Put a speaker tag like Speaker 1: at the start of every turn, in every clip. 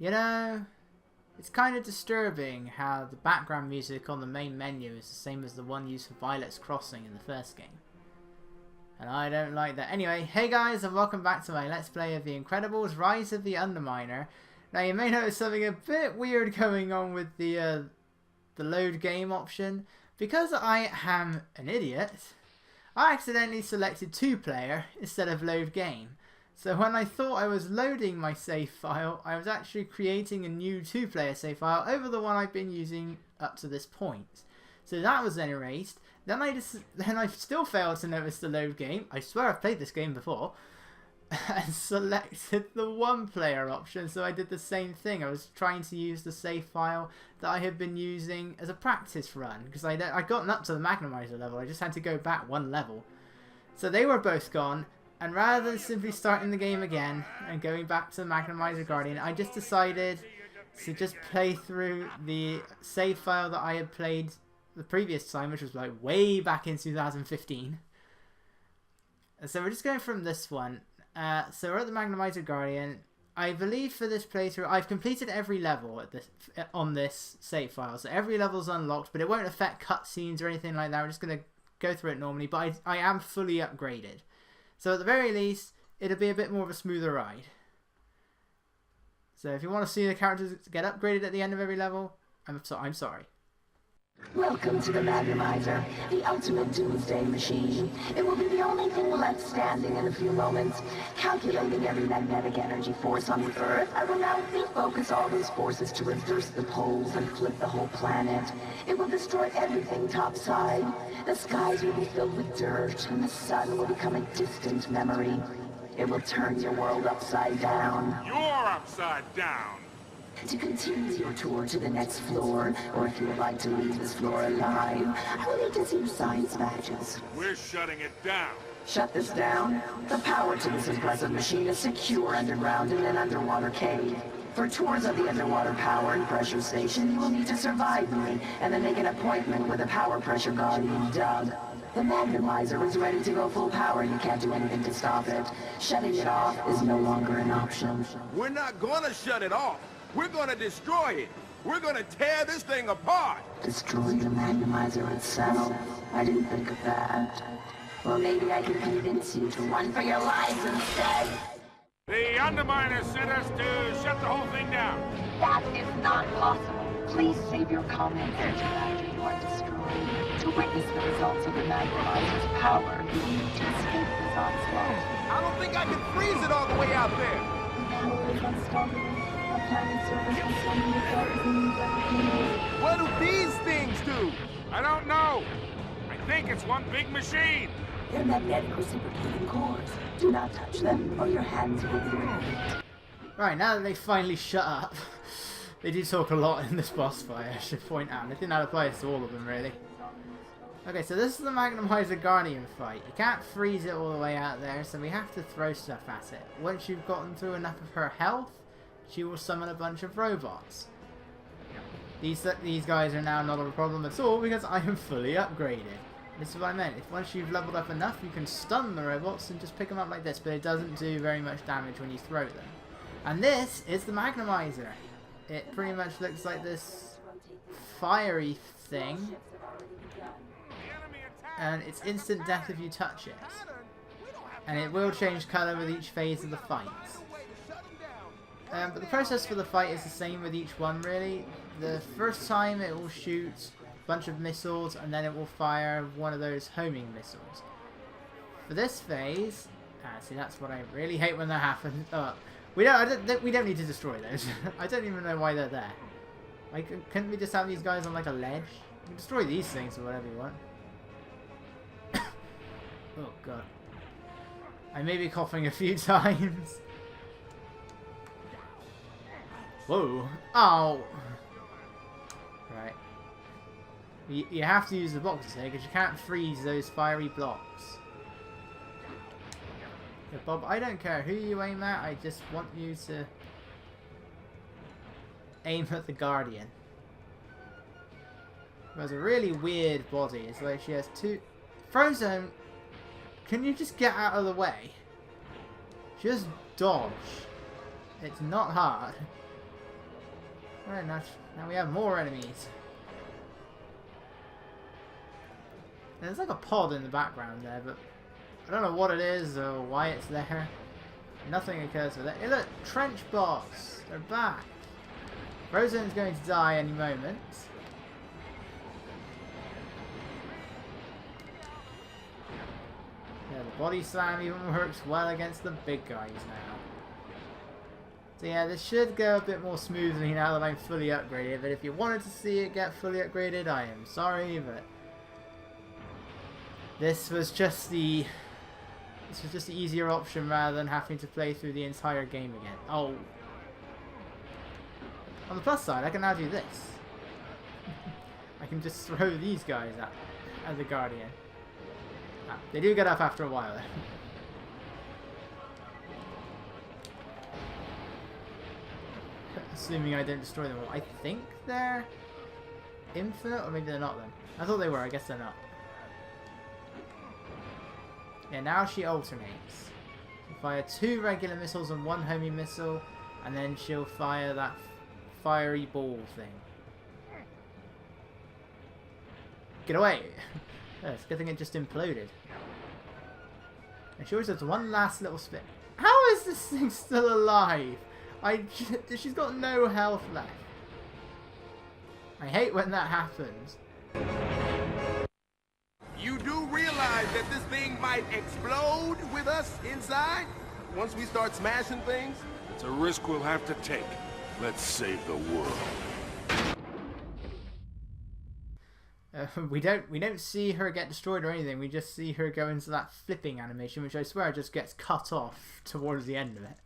Speaker 1: You know, it's kind of disturbing how the background music on the main menu is the same as the one used for Violet's Crossing in the first game. And I don't like that. Anyway, hey guys, and welcome back to my Let's Play of The Incredibles Rise of the Underminer. Now you may notice something a bit weird going on with the load game option. Because I am an idiot, I accidentally selected 2-player instead of load game. So when I thought I was loading my save file, I was actually creating a new 2-player save file over the one I've been using up to this point. So that was then erased. Then I still failed to notice the load game. I swear I've played this game before. And selected the 1-player option, so I did the same thing. I was trying to use the save file that I had been using as a practice run, because I'd gotten up to the Magnomizer level. I just had to go back 1 level. So they were both gone, and rather than simply starting the game again and going back to the Magnomizer Guardian, I just decided to just play through the save file that I had played the previous time, which was like way back in 2015. And so we're just going from this one. So we're at the Magnomizer Guardian. I believe for this playthrough, I've completed every level at on this save file. So every level's unlocked, but it won't affect cutscenes or anything like that. We're just going to go through it normally, but I am fully upgraded. So at the very least, it'll be a bit more of a smoother ride. So if you want to see the characters get upgraded at the end of every level, I'm sorry.
Speaker 2: Welcome to the Magnomizer, the ultimate doomsday machine. It will be the only thing left standing in a few moments. Calculating every magnetic energy force on the Earth, I will now refocus all those forces to reverse the poles and flip the whole planet. It will destroy everything topside. The skies will be filled with dirt, and the sun will become a distant memory. It will turn your world upside down.
Speaker 3: You're upside down!
Speaker 2: To continue your tour to the next floor, or if you would like to leave this floor alive, I will need to see your science badges.
Speaker 3: We're shutting it down.
Speaker 2: Shut this down? The power to this impressive machine is secure underground in an underwater cave. For tours of the underwater power and pressure station, you will need to survive me, and then make an appointment with the power pressure guardian, Doug. The Magnomizer is ready to go full power. You can't do anything to stop it. Shutting it off is no longer an option.
Speaker 4: We're not gonna shut it off. We're gonna destroy it. We're gonna tear this thing apart.
Speaker 2: Destroy the Magnomizer itself? I didn't think of that. Well, maybe I can convince you to run for your lives instead.
Speaker 3: The Underminer sent us to shut the whole thing down.
Speaker 2: That is not possible. Please save your comments until after you are destroyed. To witness the results of the Magnomizer's power, you need to escape this onslaught.
Speaker 4: I don't think I can freeze it all the way out there.
Speaker 2: The power is unstoppable.
Speaker 4: What do these things do?
Speaker 3: I don't know. I think it's one big machine.
Speaker 2: They're magnetic reciprocating cores. Do not touch them, or your hands will be removed.
Speaker 1: Right, now that they finally shut up, they do talk a lot in this boss fight, I should point out. And I think that applies to all of them, really. Okay, so this is the Magnomizer Guardian fight. You can't freeze it all the way out there, so we have to throw stuff at it. Once you've gotten through enough of her health, she will summon a bunch of robots. These guys are now not a problem at all because I am fully upgraded. This is what I meant. If once you've leveled up enough, you can stun the robots and just pick them up like this, but it doesn't do very much damage when you throw them. And this is the Magnomizer. It pretty much looks like this fiery thing, and it's instant death if you touch it. And it will change colour with each phase of the fight. But the process for the fight is the same with each one, really. The first time it will shoot a bunch of missiles, and then it will fire one of those homing missiles. For this phase, see, that's what I really hate when that happens. We don't need to destroy those. I don't even know why they're there. Like, couldn't we just have these guys on like a ledge? You can destroy these things or whatever you want. Oh god, I may be coughing a few times. Whoa. Oh. Right. You have to use the boxes here because you can't freeze those fiery blocks. Yeah, Bob, I don't care who you aim at. I just want you to aim at the Guardian. She has a really weird body. It's like she has two... Frozone, can you just get out of the way? Just dodge. It's not hard. Alright, now we have more enemies. And there's like a pod in the background there, but I don't know what it is or why it's there. Nothing occurs with it. Hey look, trench bots! They're back! Frozone's going to die any moment. Yeah, the body slam even works well against the big guys now. So yeah, this should go a bit more smoothly now that I'm fully upgraded, but if you wanted to see it get fully upgraded, I am sorry, but this was just the easier option rather than having to play through the entire game again. Oh. On the plus side, I can now do this. I can just throw these guys at the Guardian. Ah, they do get up after a while though. Assuming I don't destroy them all. I think they're infinite, or maybe they're not then. I thought they were, I guess they're not. Yeah, now she alternates. She'll fire 2 regular missiles and 1 homing missile, and then she'll fire that fiery ball thing. Get away! Oh, it's a good thing it just imploded. And she always does one last little spin. How is this thing still alive? She's got no health left. I hate when that happens.
Speaker 4: You do realize that this thing might explode with us inside? Once we start smashing things?
Speaker 3: It's a risk we'll have to take. Let's save the world.
Speaker 1: We don't see her get destroyed or anything. We just see her go into that flipping animation, which I swear just gets cut off towards the end of it.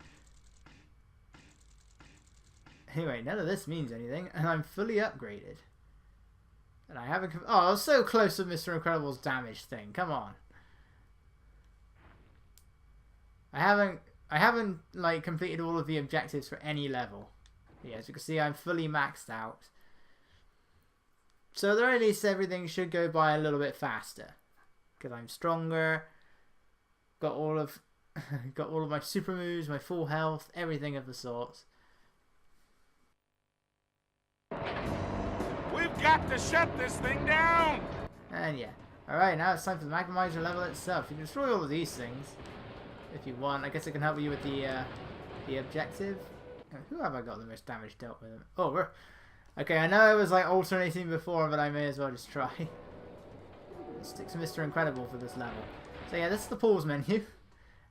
Speaker 1: Anyway, none of this means anything, and I'm fully upgraded. And I haven't... Oh, I was so close to Mr. Incredible's damage thing. Come on. I haven't like completed all of the objectives for any level. Yeah, as you can see, I'm fully maxed out. So at the very least, everything should go by a little bit faster, because I'm stronger. Got all of my super moves, my full health, everything of the sorts.
Speaker 3: We've got to shut this thing down!
Speaker 1: And yeah. Alright, now it's time for the Magnomizer level itself. You can destroy all of these things if you want. I guess it can help you with the objective. Who have I got the most damage dealt with? Oh, we're... Okay, I know I was like alternating before, but I may as well just try. Let's stick to Mr. Incredible for this level. So yeah, this is the pause menu.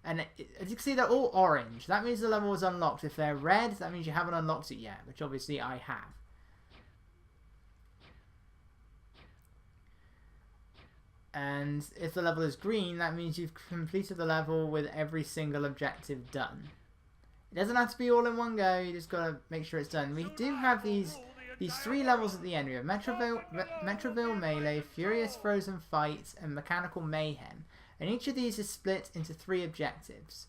Speaker 1: And as you can see, they're all orange. That means the level is unlocked. If they're red, that means you haven't unlocked it yet, which obviously I have. And if the level is green, that means you've completed the level with every single objective done. It doesn't have to be all in one go, you just gotta make sure it's done. We do have these 3 levels at the end. We have Metroville Melee, Furious Frozen Fight, and Mechanical Mayhem. And each of these is split into 3 objectives.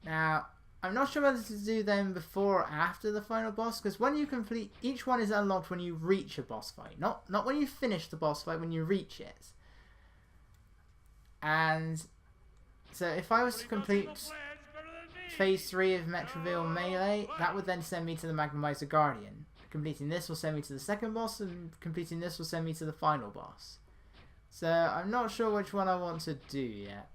Speaker 1: Now, I'm not sure whether to do them before or after the final boss, because when you complete, each one is unlocked when you reach a boss fight. Not when you finish the boss fight, when you reach it. And so if I was to complete Phase 3 of Metroville Melee, that would then send me to the Magnomizer Guardian. Completing this will send me to the second boss, and completing this will send me to the final boss. So I'm not sure which one I want to do yet.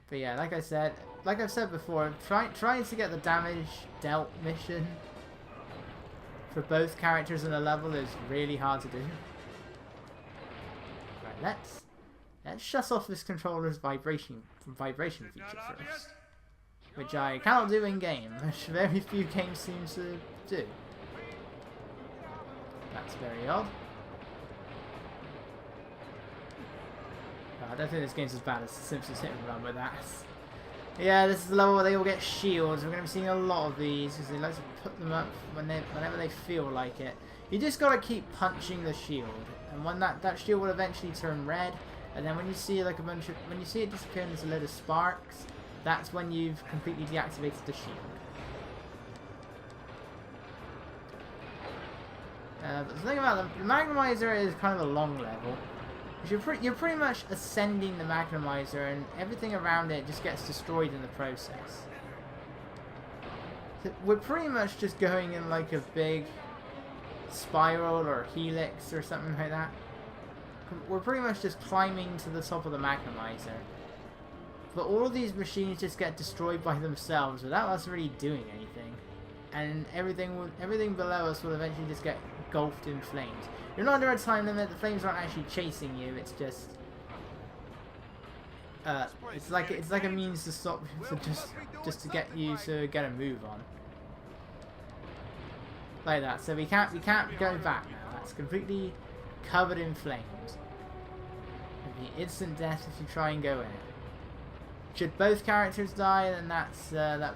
Speaker 1: But yeah, like I've said before, trying to get the damage dealt mission for both characters in a level is really hard to do. Right, let's shut off this controller's vibration feature first, which I cannot do in game, which very few games seem to do. That's very odd. I don't think this game's as bad as The Simpsons Hit and Run with that. Yeah, this is the level where they all get shields. We're going to be seeing a lot of these because they like to put them up whenever they feel like it. You just got to keep punching the shield, and when that shield will eventually turn red, and then when you see like when you see it disappear and there's a load of sparks, that's when you've completely deactivated the shield. But the thing about the Magnomizer is kind of a long level. You're pretty much ascending the Magnomizer, and everything around it just gets destroyed in the process. We're pretty much just going in like a big spiral or helix or something like that. We're pretty much just climbing to the top of the Magnomizer. But all of these machines just get destroyed by themselves without us really doing anything. And everything below us will eventually just get engulfed in flames. You're not under a time limit, the flames aren't actually chasing you, it's just... it's like a means to stop, just to get you to get a move on. Like that. So we can't go back now. That's completely covered in flames. It'll be instant death if you try and go in it. Should both characters die, then that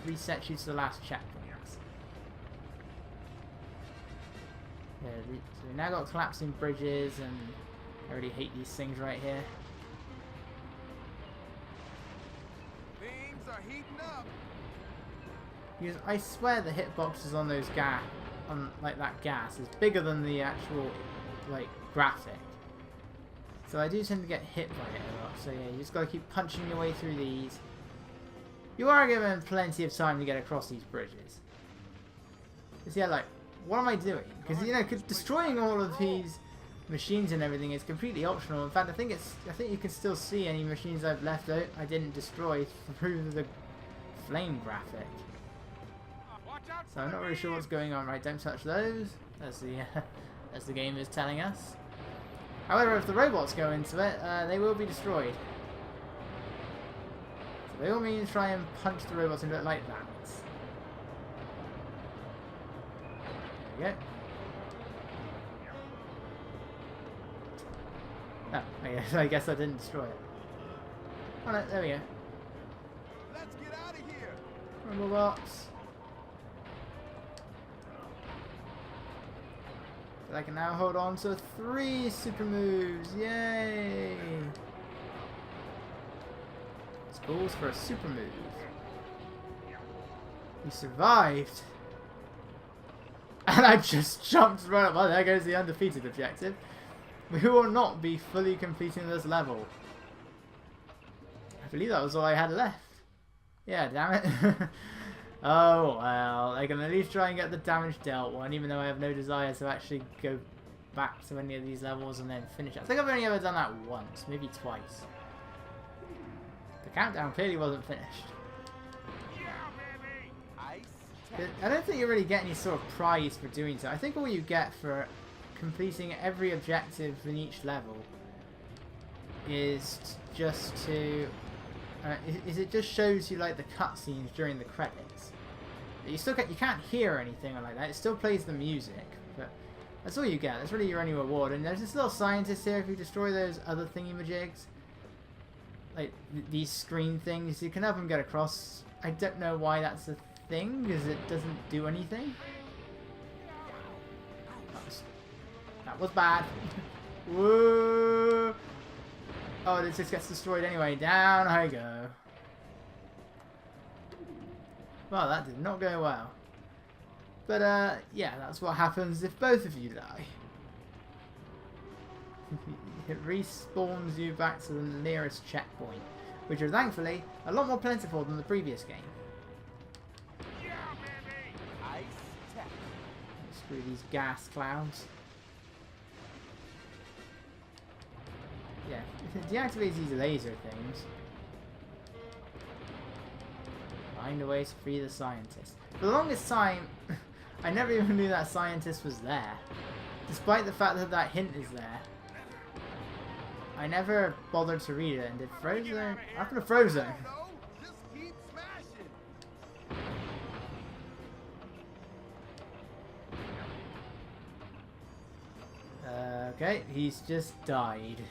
Speaker 1: resets you to the last checkpoint. Yeah, so we now got collapsing bridges, and I really hate these things right here.
Speaker 4: Things are heating up.
Speaker 1: Because I swear the hitboxes on those like that gas is bigger than the actual like graphic. So I do tend to get hit by it a lot. So yeah, you just gotta keep punching your way through these. You are given plenty of time to get across these bridges. Because yeah, like, what am I doing? Because you know, destroying all of these machines and everything is completely optional. In fact, I think you can still see any machines I've left out I didn't destroy through the flame graphic. So I'm not really sure what's going on. Right, don't touch those, as the game is telling us. However, if the robots go into it, they will be destroyed. So by all means, try and punch the robots into it like that. There we go. Oh, I guess I didn't destroy it. Oh no, there we go.
Speaker 4: Let's get out of here.
Speaker 1: Robots. I can now hold on to 3 super moves. Yay! This calls for a super move. You survived. And I just jumped right up. Well, there goes the undefeated objective. We will not be fully completing this level. I believe that was all I had left. Yeah, damn it. Oh well, I can at least try and get the damage dealt one, even though I have no desire to actually go back to any of these levels and then finish it. I think I've only ever done that once, maybe twice. The countdown clearly wasn't finished. I don't think you really get any sort of prize for doing so. I think all you get for completing every objective in each level is just to... it just shows you like the cutscenes during the credits. But you can't hear anything like that. It still plays the music, but that's all you get. That's really your only reward. And there's this little scientist here. If you destroy those other thingy-majigs, like these screen things, you can have them get across. I don't know why that's a thing, because it doesn't do anything. That was bad. Whoa! Oh, this just gets destroyed anyway. Down I go. Well, that did not go well. But, yeah, that's what happens if both of you die. It respawns you back to the nearest checkpoint, which are thankfully a lot more plentiful than the previous game. Screw these gas clouds. Yeah, it deactivates these laser things. Find a way to free the scientist. For the longest time, I never even knew that scientist was there. Despite the fact that that hint is there. I never bothered to read it, and did Frozone? After Frozone. Okay, he's just died.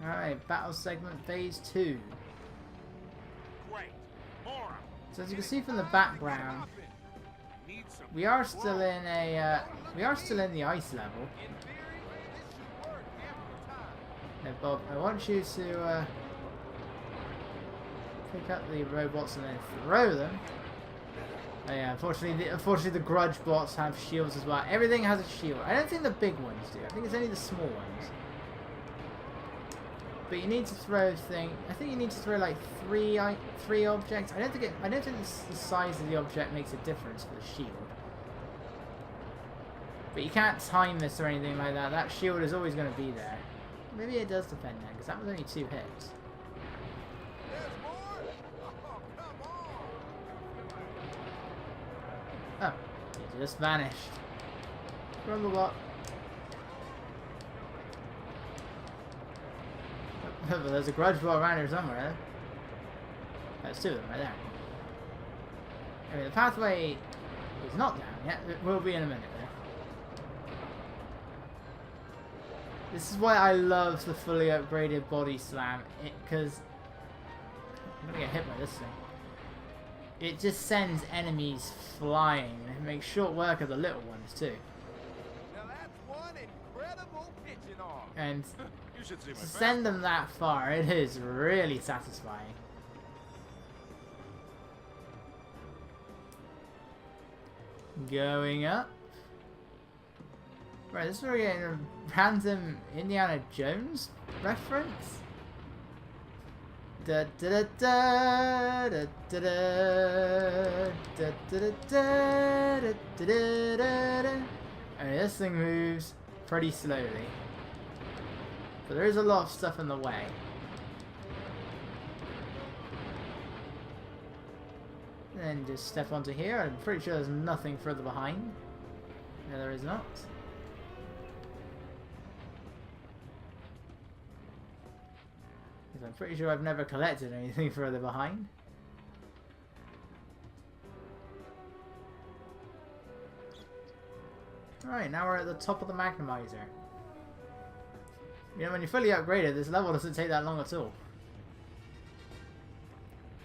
Speaker 1: Alright, battle segment phase 2. So as you can see from the background, we are still in the ice level. Now, Bob, I want you to pick up the robots and then throw them. Oh yeah, unfortunately the grudge bots have shields as well. Everything has a shield. I don't think the big ones do. I think it's only the small ones. But you need to throw I think you need to throw like three objects. I don't think the size of the object makes a difference for the shield. But you can't time this or anything like that. That shield is always going to be there. Maybe it does defend that, because that was only 2 hits. Oh, it just vanished. Gilganbot. Oh, there's a grudge ball around here somewhere. There's 2 of them right there. I mean, the pathway is not down yet. It will be in a minute though. This is why I love the fully upgraded body slam, because I'm gonna get hit by this thing. It just sends enemies flying, and it makes short work of the little ones too.
Speaker 4: Now that's one incredible pitching off.
Speaker 1: And
Speaker 3: You should see my
Speaker 1: to
Speaker 3: face.
Speaker 1: send them that far, it is really satisfying. Going up. Right, this is where we're getting a random Indiana Jones reference. Da da da da da da da da da da da da da da. And this thing moves pretty slowly, but there is a lot of stuff in the way. And just step onto here. I'm pretty sure there's nothing further behind. No, there is not. Because I'm pretty sure I've never collected anything further behind. Alright, now we're at the top of the Magnomizer. You know, when you're fully upgraded, this level doesn't take that long at all.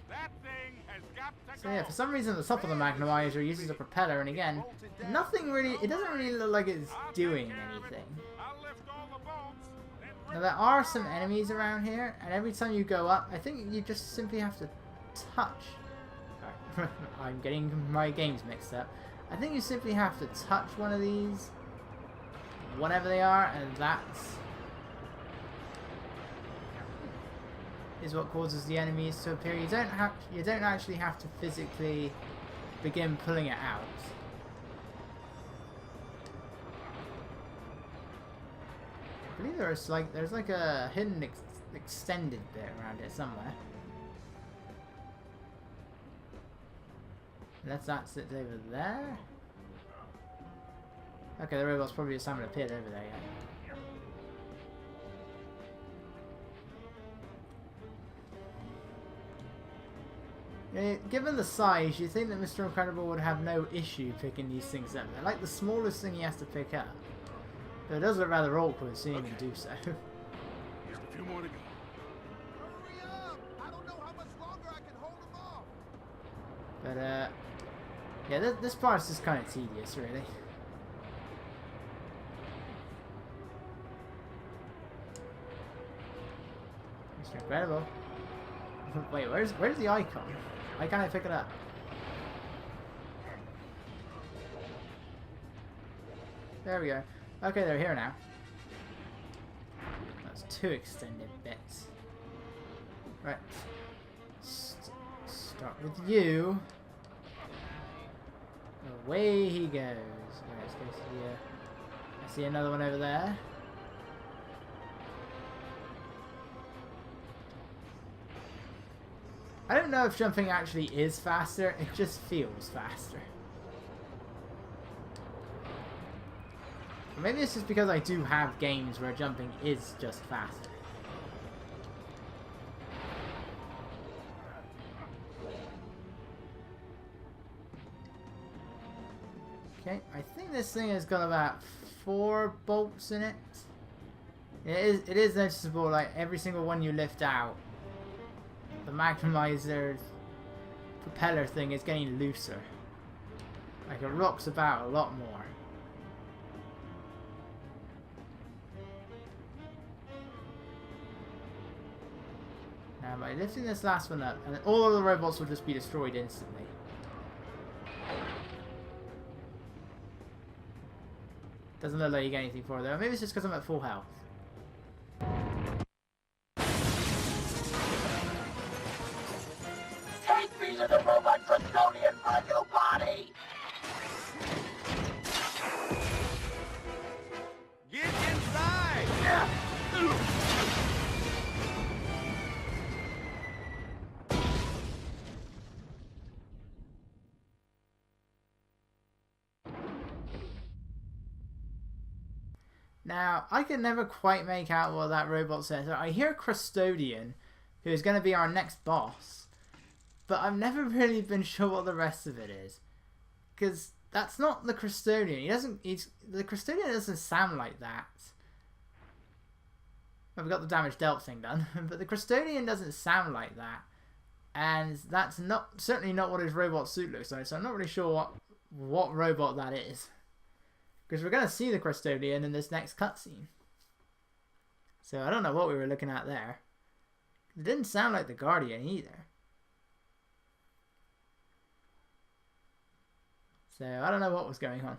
Speaker 3: That thing has got to
Speaker 1: So
Speaker 3: go.
Speaker 1: yeah, for some reason the top of the Magnomizer uses a propeller, and again, nothing really, it doesn't really look like it's doing anything.
Speaker 3: I'll lift all the bolts, then
Speaker 1: Now there are some enemies around here, and every time you go up, I think you just simply have to touch. I'm getting my games mixed up. I think you simply have to touch one of these, whatever they are, and that is what causes the enemies to appear. You don't actually have to physically begin pulling it out. I believe there's like a hidden extended bit around it somewhere. Unless that sits over there. Okay, the robot's probably just haven't appeared over there yet. Yeah, given the size, you'd think that Mr. Incredible would have no issue picking these things up. They're like the smallest thing he has to pick up. But it does look rather awkward seeing him do so.
Speaker 3: just a few more to go.
Speaker 4: Hurry up! I don't know how much longer I can hold them off.
Speaker 1: But, yeah, this part's just kind of tedious, really. Mr. Incredible. Wait, where's the icon? Why can't I pick it up? There we go. Okay, they're here now. That's 2 extended bits. Right. Start with you. Away he goes. Right, let's go see, I see another one over there. I don't know if jumping actually is faster, it just feels faster. Or maybe it's just because I do have games where jumping is just faster. Okay, I think this thing has got about 4 bolts in it. It is noticeable, like every single one you lift out, the Magnomizer propeller thing is getting looser. Like it rocks about a lot more. Now by lifting this last one up, and all of the robots will just be destroyed instantly. Doesn't look like you get anything for it though. Maybe it's just because I'm at full health.
Speaker 2: a new body!
Speaker 4: Get inside!
Speaker 1: Now, I can never quite make out what that robot says. I hear Crustodian, who is going to be our next boss, but I've never really been sure what the rest of it is. Because that's not the Crustodian. The Crustodian doesn't sound like that. Well, we got the damage dealt thing done, but the Crustodian doesn't sound like that. And that's certainly not what his robot suit looks like, so I'm not really sure what robot that is. Because we're going to see the Crustodian in this next cutscene. So I don't know what we were looking at there. It didn't sound like the Guardian either. So I don't know what was going on.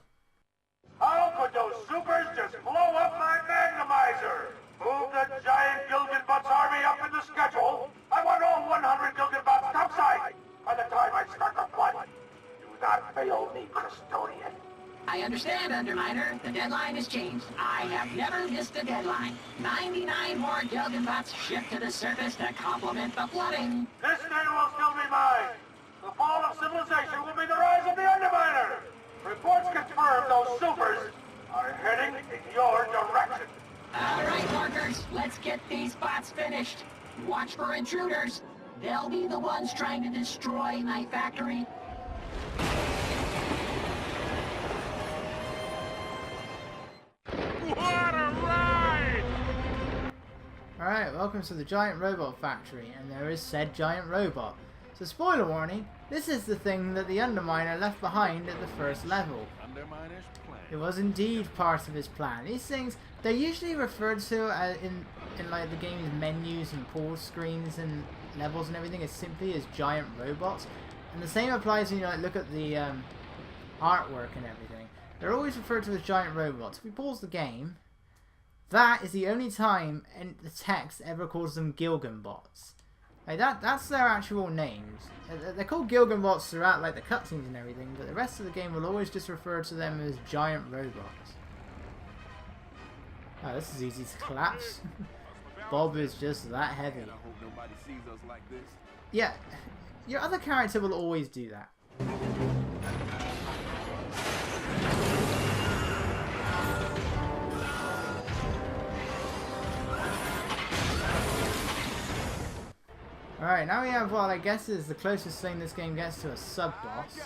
Speaker 3: How could those supers just blow up my Magnomizer? Move the giant Gilganbot's army up in the schedule. I want all 100 Gilganbots topside by the time I start the fight. Do not fail me, Crustodian.
Speaker 2: I understand, Underminer. The deadline has changed. I have never missed a deadline. 99 more Gilganbots shipped to the surface to complement the flooding.
Speaker 3: This day will still be mine. The fall of civilization will be the rise of the Underminer. Reports confirm those supers are heading in your direction.
Speaker 2: All right, workers. Let's get these bots finished. Watch for intruders. They'll be the ones trying to destroy my factory.
Speaker 3: What a ride!
Speaker 1: Alright, welcome to the giant robot factory, and there is said giant robot. So spoiler warning, this is the thing that the Underminer left behind at the first level.
Speaker 4: Underminer's plan.
Speaker 1: It was indeed part of his plan. These things, they're usually referred to in like the game's menus and pause screens and levels and everything as simply as giant robots. And the same applies when you like look at the artwork and everything. They're always referred to as giant robots. If we pause the game, that is the only time the text ever calls them Gilganbots. Like that's their actual names. They're called Gilganbots throughout like the cutscenes and everything, but the rest of the game will always just refer to them as giant robots. Oh, this is easy to collapse. Bob is just that heavy.
Speaker 4: I hope nobody sees us like this.
Speaker 1: Yeah, your other character will always do that. Alright, now we have what I guess is the closest thing this game gets to a sub-boss.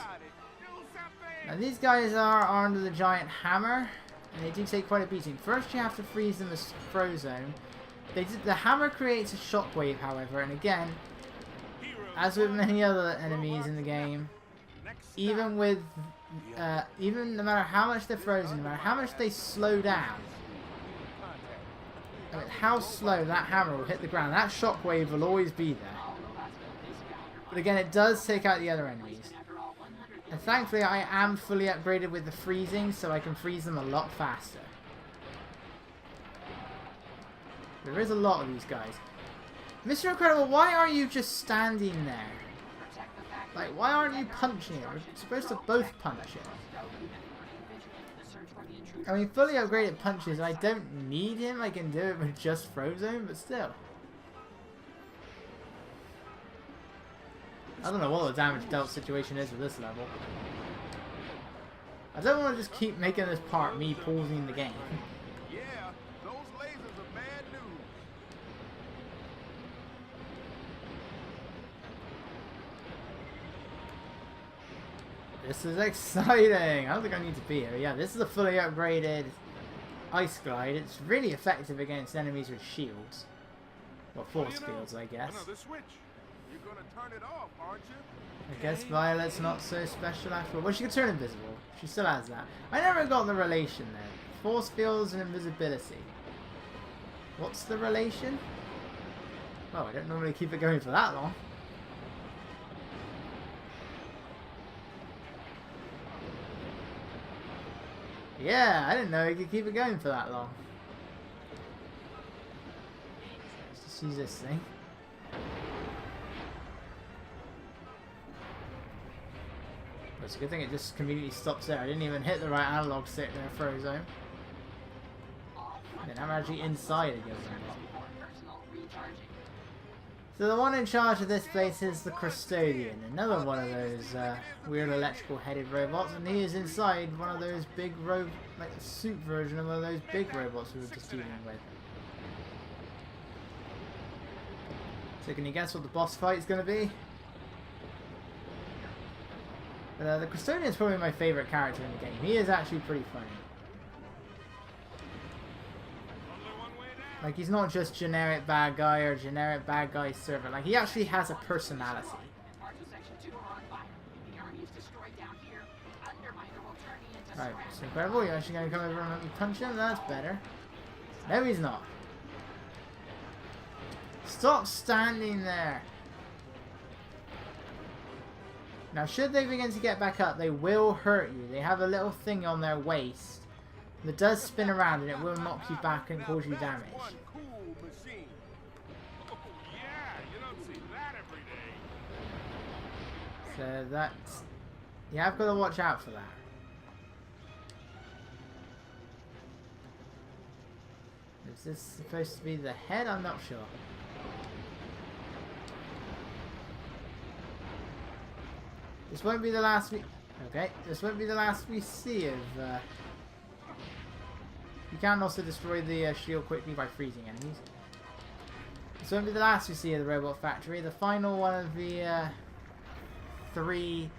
Speaker 1: Now these guys are armed with a giant hammer, and they do take quite a beating. First you have to freeze them as Frozone. The hammer creates a shockwave, however, and again, as with many other enemies in the game, even no matter how much they're frozen, no matter how much they slow down, I mean, how slow that hammer will hit the ground, that shockwave will always be there. But again, it does take out the other enemies. And thankfully I am fully upgraded with the freezing, so I can freeze them a lot faster. There is a lot of these guys. Mr. Incredible, why are you just standing there? Like, why aren't you punching it? We're supposed to both punch it. I mean, fully upgraded punches, I don't need him. I can do it with just Frozone, but still. I don't know what the damage dealt situation is with this level. I don't want to just keep making this part me pausing the game.
Speaker 4: Yeah, those lasers are bad news.
Speaker 1: This is exciting! I don't think I need to be here. Yeah, this is a fully upgraded Ice Glide. It's really effective against enemies with shields. Well, force fields, I guess.
Speaker 4: Another switch. You're gonna turn it off, aren't you?
Speaker 1: I guess Violet's not so special after all. Well, she can turn invisible. She still has that. I never got the relation there. Force fields and invisibility. What's the relation? Well, I don't normally keep it going for that long. Yeah, I didn't know you could keep it going for that long. Let's just use this thing. It's a good thing it just conveniently stops there. I didn't even hit the right analog stick there, Frozone. And I'm actually inside a Gilganbot. So the one in charge of this place is the Crustodian, another one of those weird electrical headed robots, and he is inside one of those big like a suit version of one of those big robots we were just dealing with. So can you guess what the boss fight is going to be? The Crustodian is probably my favourite character in the game. He is actually pretty funny. Like, he's not just generic bad guy or generic bad guy servant. Like, he actually has a personality. Right, it's incredible. You're actually going to come over and let me punch him? That's better. No, he's not. Stop standing there. Now, should they begin to get back up, they will hurt you. They have a little thing on their waist that does spin around and it will knock you back and cause you damage. So that's... You have got to watch out for that. Is this supposed to be the head? I'm not sure. This won't be the last we... Okay, this won't be the last we see of... You can also destroy the shield quickly by freezing enemies. This won't be the last we see of the robot factory. The final one of the 3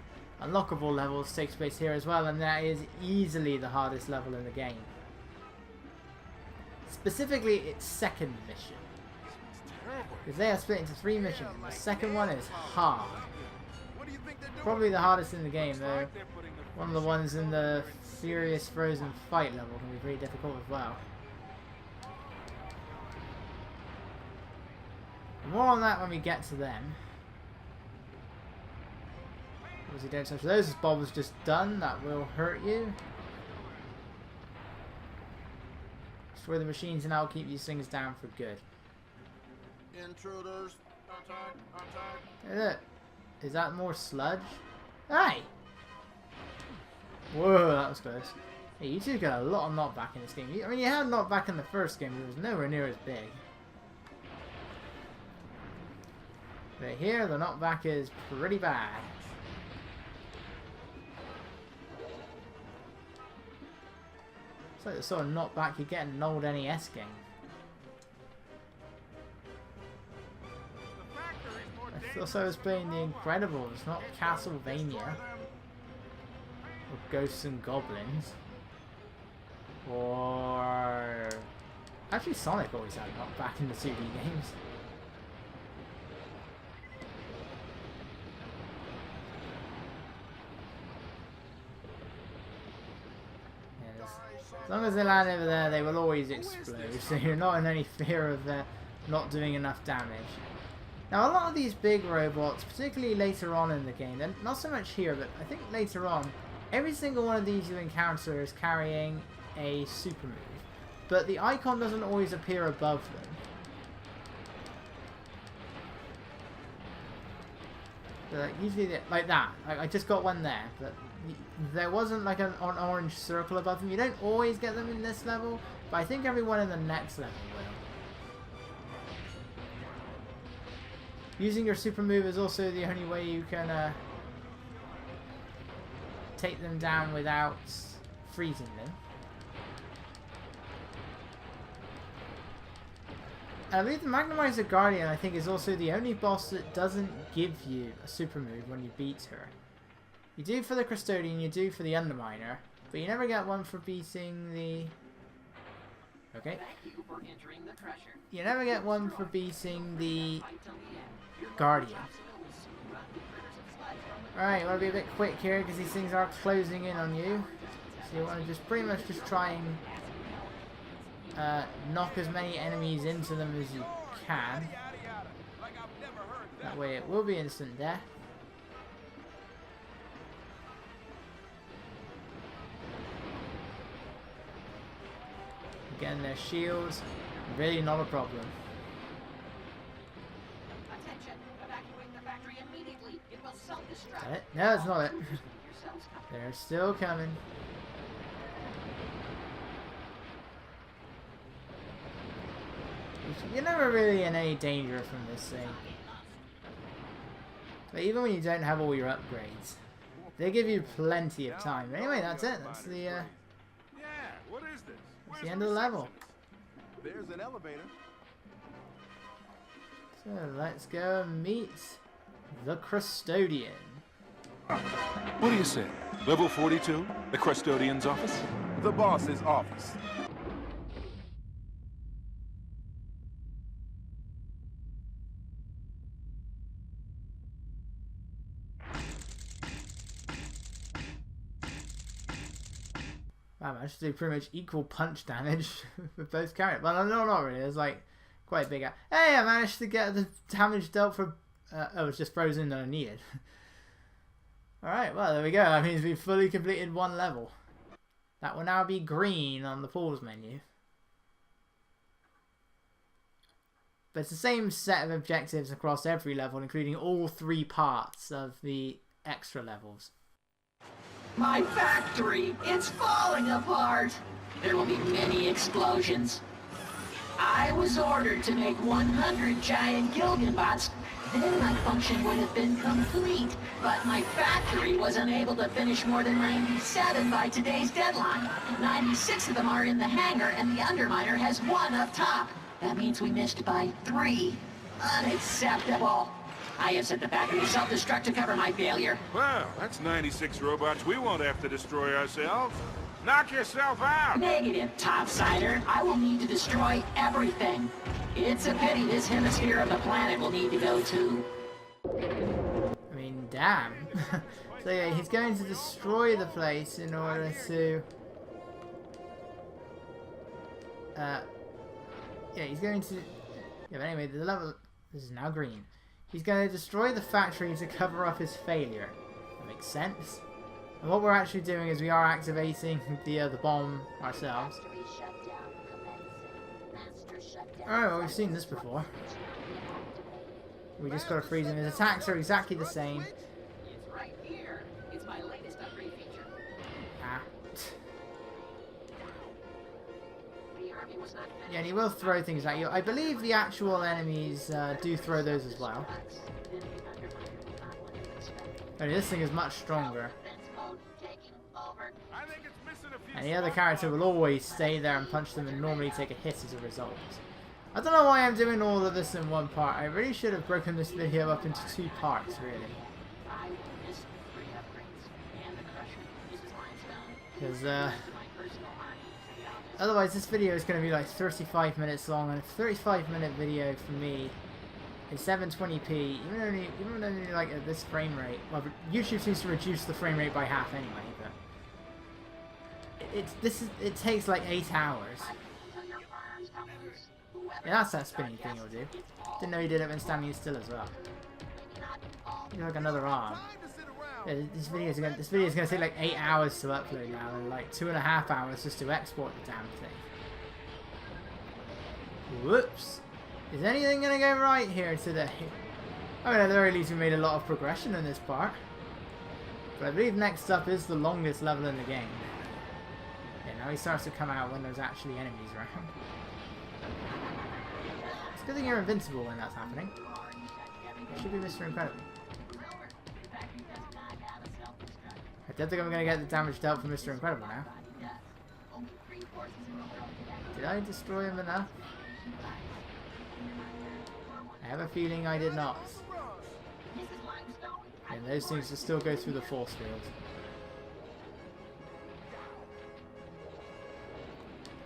Speaker 1: unlockable levels takes place here as well, and that is easily the hardest level in the game. Specifically, its second mission. Because they are split into 3 missions, and the second one is hard. Probably the hardest in the game, though. One of the ones in the Furious Frozen fight level can be very difficult as well. More on that when we get to them. Obviously don't touch those, as Bob was just done. That will hurt you. Destroy the machines and I'll keep these things down for good.
Speaker 4: Intruders, attack, attack.
Speaker 1: Hey, look. Is that more sludge? Hey! Whoa, that was close. Hey, you two got a lot of knockback in this game. I mean, you had knockback in the first game, but it was nowhere near as big. But here, the knockback is pretty bad. It's like the sort of knockback you get in an old NES game. I thought I was playing the Incredible, it's not Castlevania. Or Ghosts and Goblins. Or... Actually Sonic always had knockback in the 2D games. Yes. As long as they land over there, they will always explode, so you're not in any fear of not doing enough damage. Now, a lot of these big robots, particularly later on in the game, and not so much here, but I think later on, every single one of these you encounter is carrying a super move. But the icon doesn't always appear above them. But usually, like that. I just got one there, but there wasn't like an orange circle above them. You don't always get them in this level, but I think everyone in the next level will. Using your super move is also the only way you can take them down without freezing them. I believe the Magnomizer Guardian, I think, is also the only boss that doesn't give you a super move when you beat her. You do for the Crustodian, you do for the Underminer, but you never get one for beating the... Okay. You never get one for beating the Guardian. Alright, you want to be a bit quick here because these things are closing in on you. So you want to just pretty much just try and knock as many enemies into them as you can. That way it will be instant death. Again, their shields, really not a problem.
Speaker 5: Attention, evacuate the factory immediately. It will self-destruct.
Speaker 1: Is that it? No, it's not it. They're still coming. You're never really in any danger from this thing. But even when you don't have all your upgrades, they give you plenty of time. Anyway, that's it. That's the
Speaker 4: Yeah, what is this?
Speaker 1: that's the end of the level.
Speaker 4: There's an elevator.
Speaker 1: So let's go and meet the Crustodian.
Speaker 5: What do you say? Level 42? The Crustodian's office?
Speaker 4: The boss's office.
Speaker 1: Wow, I managed to do pretty much equal punch damage with both characters. Well, no, not really. There's like quite a big. Hey, I managed to get the damage dealt for. Oh, it's just frozen than I needed. Alright, well, there we go. That means we've fully completed one level. That will now be green on the pause menu. But it's the same set of objectives across every level, including all 3 parts of the extra levels.
Speaker 2: My factory, it's falling apart. There will be many explosions. I was ordered to make 100 giant Gilganbots. Then my function would have been complete, but my factory was unable to finish more than 97 by today's deadline. 96 of them are in the hangar, and the Underminer has 1 up top. That means we missed by 3. Unacceptable. I have set the factory to self-destruct to cover my failure.
Speaker 3: Well, that's 96 robots we won't have to destroy ourselves. Knock yourself out!
Speaker 2: Negative, Topsider. I will need to destroy everything. It's a pity this hemisphere of the planet will need to go too.
Speaker 1: I mean, damn. So yeah, he's going to destroy the place in order to... yeah, he's going to... Yeah, but anyway, the level... This is now green. He's going to destroy the factory to cover up his failure. That makes sense. And what we're actually doing is we are activating the bomb ourselves. Alright, well, we've seen this before. We just got to freeze him. His attacks are exactly the same.
Speaker 2: It's right here. It's my latest upgrade feature.
Speaker 1: Ah.
Speaker 2: The army was not finished.
Speaker 1: Yeah, and he will throw things at you. I believe the actual enemies do throw those as well. Only this thing is much stronger.
Speaker 3: I think it's missing a few
Speaker 1: And the other character will always stay there and punch them and normally take a hit as a result. I don't know why I'm doing all of this in one part. I really should have broken this video up into 2 parts, really. Because, otherwise this video is going to be like 35 minutes long, and a 35-minute video for me in 720p, even only like at this frame rate. Well, YouTube seems to reduce the frame rate by half anyway, but it takes like 8 hours. Yeah, that's that spinning thing he'll do. Didn't know he did it when standing still as well. He's like another arm. Yeah, this video is gonna take like 8 hours to upload now, and like 2.5 hours just to export the damn thing. Whoops! Is anything gonna go right here today? I mean, at the very least, we made a lot of progression in this part. But I believe next up is the longest level in the game. Yeah, now he starts to come out when there's actually enemies around. It's a good thing you're invincible when that's happening. It should be Mr. Incredible. I don't think I'm going to get the damage dealt for Mr. Incredible now. Did I destroy him enough? I have a feeling I did not. And those things will still go through the force field.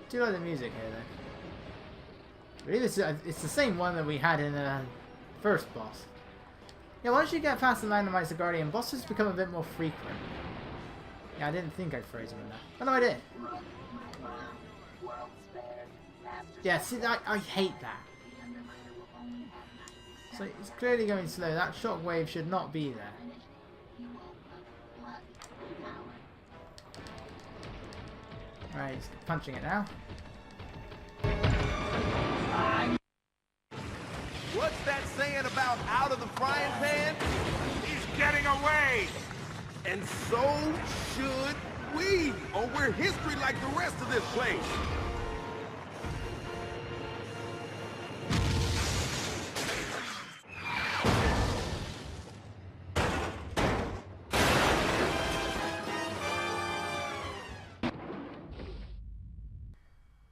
Speaker 1: I do like the music here though. I believe it's the same one that we had in the first boss. Yeah, once you get past the Magnomizer Guardian, bosses become a bit more frequent. Yeah, I didn't think I'd froze him enough. Oh no, I did. Yeah, see, I hate that. So it's clearly going slow. That shockwave should not be there. Right, he's punching it now.
Speaker 4: What's that saying about out of the frying pan?
Speaker 3: He's getting away!
Speaker 4: And so should we, or we're history like the rest of this place.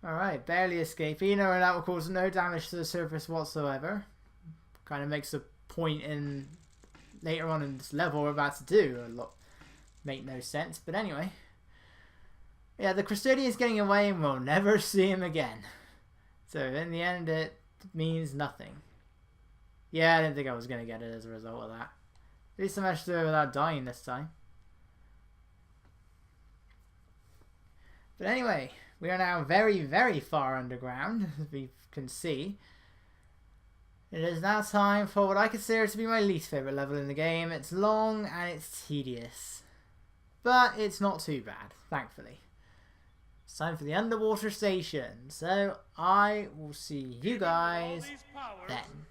Speaker 1: Alright, barely escaping, and that will cause no damage to the surface whatsoever. Kind of makes a point in later on in this level we're about to do. Make no sense, but anyway. Yeah, the Crustodian is getting away and we'll never see him again. So in the end it means nothing. Yeah, I didn't think I was going to get it as a result of that. At least I managed to do it without dying this time. But anyway, we are now very, very far underground, as we can see. It is now time for what I consider to be my least favourite level in the game. It's long and it's tedious. But it's not too bad, thankfully. It's time for the underwater station. So I will see you guys then.